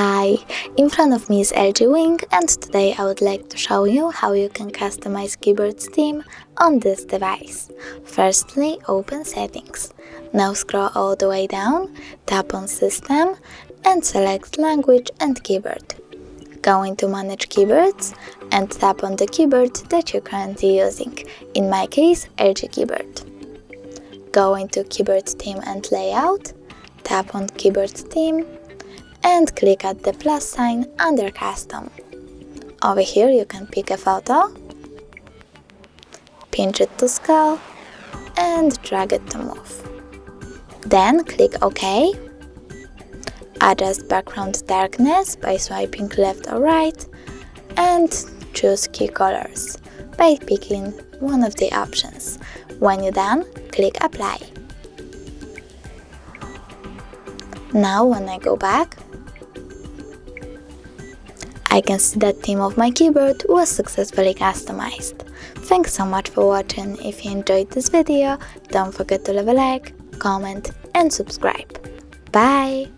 Hi, in front of me is LG Wing, and today I would like to show you how you can customize keyboard's theme on this device. Firstly, open Settings. Now scroll all the way down, tap on System and select Language and Keyboard. Go into Manage Keyboards and tap on the keyboard that you're currently using, in my case LG keyboard. Go into Keyboard Theme and Layout, tap on Keyboard Theme and click at the plus sign under Custom. Over here you can pick a photo, pinch it to scale and drag it to move. Then click OK. Adjust background darkness by swiping left or right and choose key colors by picking one of the options. When you're done, click Apply. Now when I go back, I can see that theme of my keyboard was successfully customized. Thanks so much for watching. If you enjoyed this video, don't forget to leave a like, comment and subscribe. Bye!